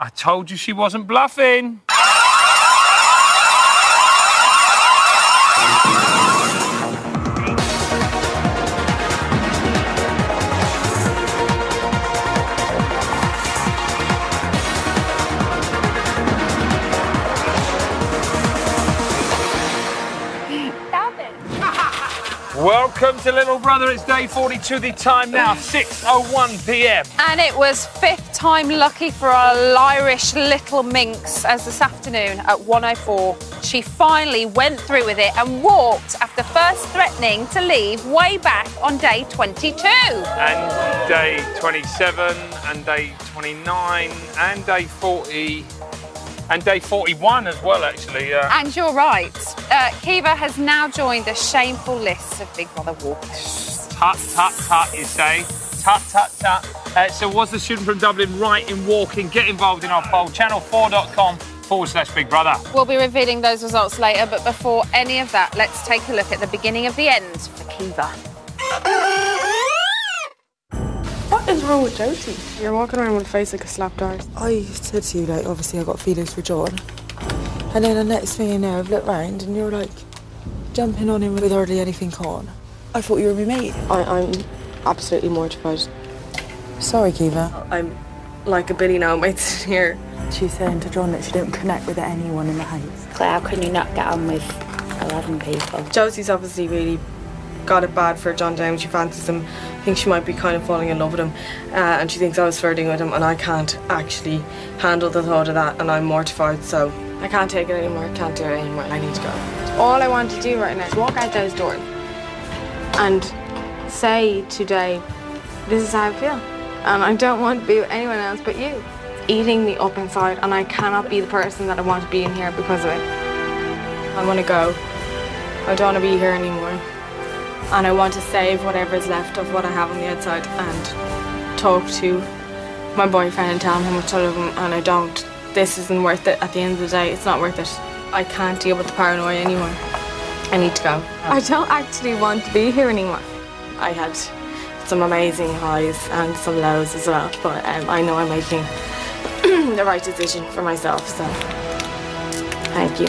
I told you she wasn't bluffing. Welcome to Little Brother. It's day 42. The time now, 6:01 p.m. And it was fifth time lucky for our Irish little minx, as this afternoon at 1:04, she finally went through with it and walked after first threatening to leave way back on day 22. And day 27, and day 29, and day 40, and day 41 as well, actually. And you're right. Kiva has now joined the shameful list of Big Brother walkers. Tut, tut, tut, you say. Tut, tut, tut. So was the student from Dublin right in walking? Get involved in our poll. channel4.com/Big Brother. We'll be revealing those results later, but before any of that, let's take a look at the beginning of the end for Kiva. What is wrong with Josie? You're walking around with a face like a slapped arse. I said to you, like, obviously I got feelings for John. And then the next thing you know, I've looked round and you're, like, jumping on him with hardly anything on. I thought you were my mate. I'm absolutely mortified. Sorry, Kiva. I'm like a Billy now, mate, sitting here. She's saying to John that she didn't connect with anyone in the house. Claire, how can you not get on with 11 people? Josie's obviously really got it bad for John James. She fancies him. I think she might be kind of falling in love with him. And she thinks I was flirting with him, and I can't actually handle the thought of that, and I'm mortified, so I can't take it anymore. I can't do it anymore. I need to go. All I want to do right now is walk out those doors and say today, this is how I feel. And I don't want to be with anyone else but you. It's eating me up inside, and I cannot be the person that I want to be in here because of it. I want to go. I don't want to be here anymore. And I want to save whatever is left of what I have on the outside and talk to my boyfriend and tell him how much I love him, and I don't. This isn't worth it. At the end of the day, it's not worth it. I can't deal with the paranoia anymore. I need to go. I don't actually want to be here anymore. I had some amazing highs and some lows as well, but I know I'm making the right decision for myself, so thank you.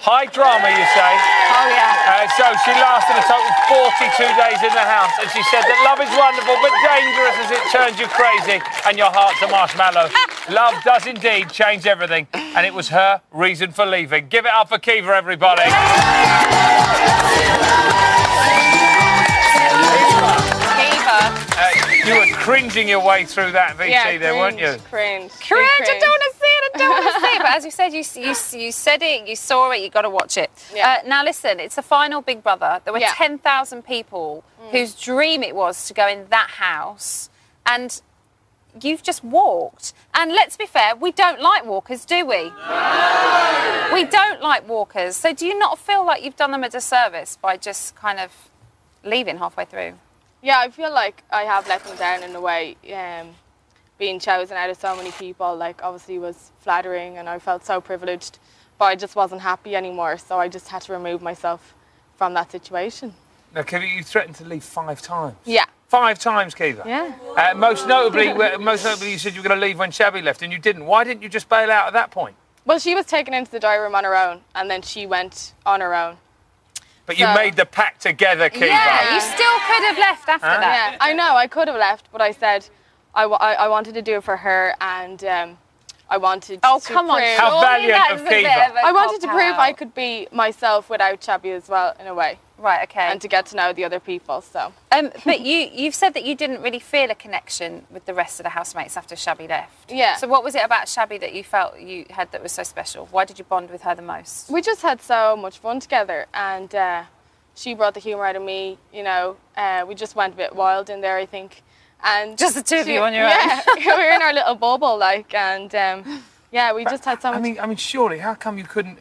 High drama, you say? Oh, yeah. So she lasted a total of 42 days in the house, and she said that love is wonderful but dangerous as it turns you crazy and your heart's a marshmallow. Love does indeed change everything, and it was her reason for leaving. Give it up for Kiva, everybody. Kiva. You were cringing your way through that VT there, weren't you? Cringe. Cringe, I don't want to see it, I don't want to see it. But as you said, you said it, you saw it, you got to watch it. Yeah. Now listen, it's the final Big Brother. There were Yeah. 10,000 people whose dream it was to go in that house, and you've just walked. And let's be fair, we don't like walkers, do we? No. We don't like walkers. So do you not feel like you've done them a disservice by just kind of leaving halfway through? Yeah, I feel like I have let them down in a way. Being chosen out of so many people, like, obviously was flattering, and I felt so privileged, but I just wasn't happy anymore, so I just had to remove myself from that situation. Now, Kiva, you threatened to leave 5 times. Yeah. 5 times, Kiva? Yeah. Most notably, you said you were going to leave when Shabby left, and you didn't. Why didn't you just bail out at that point? Well, she was taken into the diary room on her own, and then she went on her own. But you made the pact together, Kiva. Yeah, you still could have left after that. Yeah, I know, I could have left, but I said I wanted to do it for her, and I wanted to come on. prove... How valiant of Kiva. I wanted to prove I could be myself without Shabby as well, in a way. Right, okay. And to get to know the other people, so... But you've said that you didn't really feel a connection with the rest of the housemates after Shabby left. Yeah. So what was it about Shabby that you felt you had that was so special? Why did you bond with her the most? We just had so much fun together, and she brought the humour out of me, you know. We just went a bit wild in there, I think. And just the two of you on your own? Yeah, we were in our little bubble, like, and... yeah, we just had so much... I mean, surely, how come you couldn't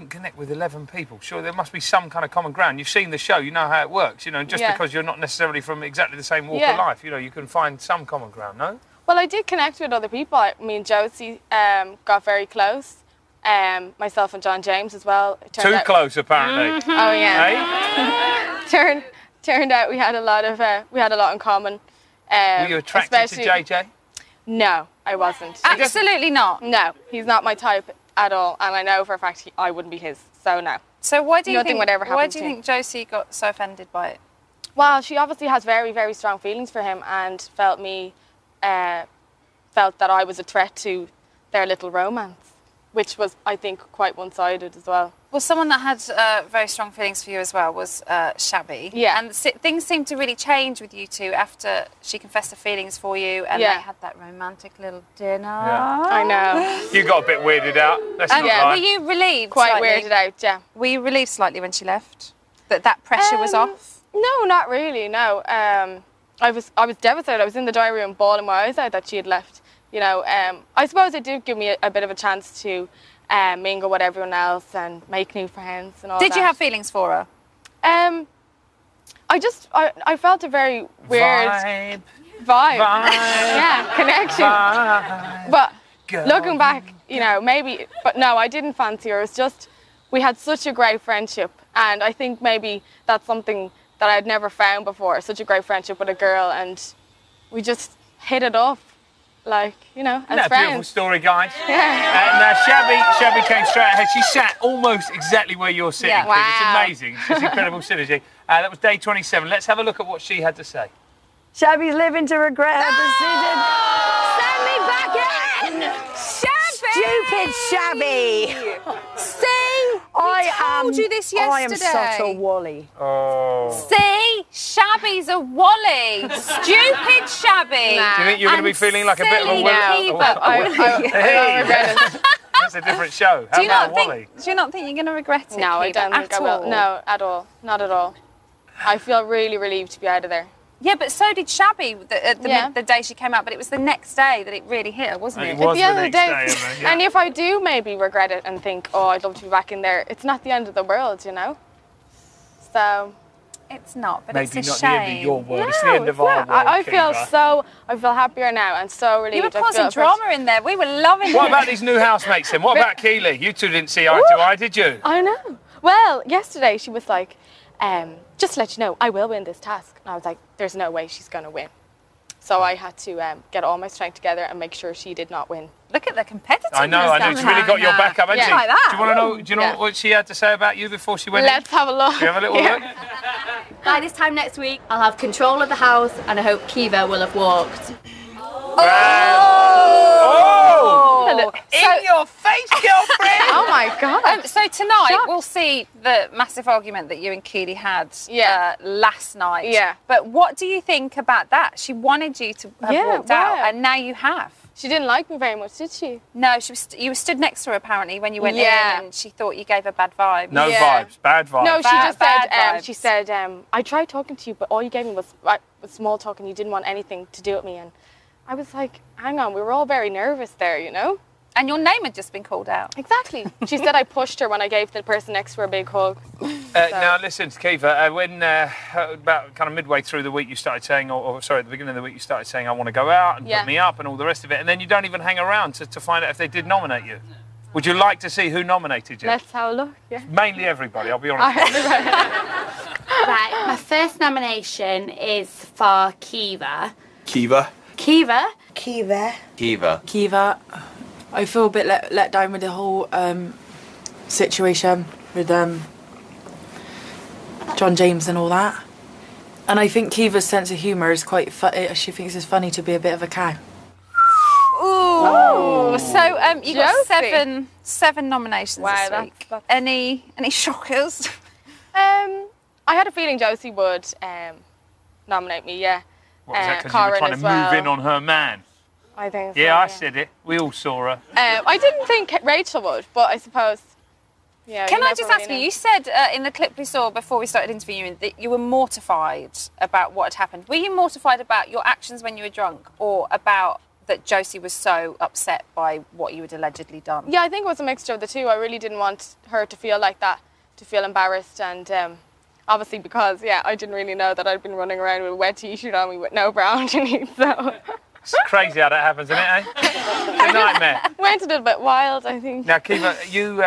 connect with 11 people? Sure, there must be some kind of common ground. You've seen the show, you know how it works, you know, just because you're not necessarily from exactly the same walk of life, you know, you can find some common ground, no? Well, I did connect with other people. Me and Josie got very close. Myself and John James as well. Too close, apparently. Oh, yeah. Hey? turned out we had a lot in common. Were you attracted to JJ? No, I wasn't. Absolutely not. No, he's not my type at all, and I know for a fact I wouldn't be his. So no. So why do you Nothing would ever happen Why do you to him. think Josie got so offended by it? Well, she obviously has very, very strong feelings for him, and felt that I was a threat to their little romance, which was, I think, quite one-sided as well. Well, someone that had very strong feelings for you as well was Shabby. Yeah. And things seemed to really change with you two after she confessed her feelings for you and they had that romantic little dinner. Yeah. I know. You got a bit weirded out. Let's not lie. Were you relieved Quite slightly? weirded out, yeah. Were you relieved slightly when she left? That pressure was off? No, not really, no. I was devastated. I was in the diary room bawling my eyes out that she had left. You know, I suppose it did give me a bit of a chance to mingle with everyone else and make new friends and all that. Did you have feelings for her? I felt a very weird vibe. Yeah, connection. Vibe. But looking back, you know, maybe, but no, I didn't fancy her. It was just, we had such a great friendship, and I think maybe that's something that I'd never found before, such a great friendship with a girl, and we just hit it off. Like, you know, as friends. Beautiful story, guys. Yeah. Now, Shabby came straight ahead. She sat almost exactly where you're sitting. Yeah. Wow. It's Wow. amazing. It's incredible synergy. That was day 27. Let's have a look at what she had to say. Shabby's living to regret her decision. Send me back in! Shabby! Stupid Shabby! See? I told you this yesterday. I am such a wally. Oh. See? Shabby's a wally. Stupid Shabby. Nah. Do you think you're going to be feeling like a bit of a silly willy? Kiva. I regret it. That's a different show. How about Wally? Do you not think you're going to regret it? No, I Kiva, don't think I at will. all? No, at all. Not at all. I feel really relieved to be out of there. Yeah, but so did Shabby Yeah. the day she came out, but it was the next day that it really hit her, wasn't it? It was At the the end of next the day, day, Emma, yeah. and if I do maybe regret it and think, oh, I'd love to be back in there, it's not the end of the world, you know? So... It's not, but Maybe it's a not shame. the end of your world. No, It's the end of our not. world, I feel Kiva. I feel happier now and so relieved. You were I feel causing drama in there. We were loving it. What about these new housemates then? What about Keely? You two didn't see eye to eye, did you? I know. Well, yesterday she was like, just to let you know, I will win this task. And I was like, there's no way she's going to win. So I had to get all my strength together and make sure she did not win. Look at the competitiveness. I know. She's really got your back up, hasn't Yeah. she? Like that. Do you want to know? Do you know Yeah. what she had to say about you before she went in? Let's have a look. Do you have a little Yeah. look? By this time next week, I'll have control of the house and I hope Kiva will have walked. Oh! In your face, girlfriend! Oh my God. So tonight we'll see the massive argument that you and Keely had last night. Yeah. But what do you think about that? She wanted you to have walked out, wow. and now you have. She didn't like me very much, did she? No, you were stood next to her apparently when you went Yeah. in, and she thought you gave her bad vibes. No Yeah. vibes, bad vibes. No, she Bad- just bad said, vibes. she said, I tried talking to you, but all you gave me was small talk and you didn't want anything to do with me. And I was like, hang on, we were all very nervous there, you know? And your name had just been called out. Exactly. She said I pushed her when I gave the person next to her a big hug. Now listen, Kiva, when about kind of midway through the week you started saying, or sorry, at the beginning of the week you started saying, I want to go out and put me up and all the rest of it, and then you don't even hang around to find out if they did nominate you. Would you like to see who nominated you? Let's have a look, yeah. Mainly everybody, I'll be honest. Right, my first nomination is for Kiva. Kiva. Kiva? Kiva. Kiva. Kiva. I feel a bit let down with the whole situation with John James and all that. And I think Kiva's sense of humour is quite funny. She thinks it's funny to be a bit of a cow. Ooh. So you got Josie. seven nominations Wow, this week. that's- Any shockers? I had a feeling Josie would nominate me, yeah. What was that, because you were Corin trying to as well. move in on her man? I think so, Yeah, I said it. We all saw her. I didn't think Rachel would, but I suppose, yeah. Can you I never just really ask you, know. you said in the clip we saw before we started interviewing you that you were mortified about what had happened. Were you mortified about your actions when you were drunk, or about that Josie was so upset by what you had allegedly done? Yeah, I think it was a mixture of the two. I really didn't want her to feel like that, to feel embarrassed, and obviously because, yeah, I didn't really know that I'd been running around with a wet t-shirt on me with no bra underneath, so... It's crazy how that happens, isn't it, eh? It's a nightmare. Went a little bit wild, I think. Now, Kiva, you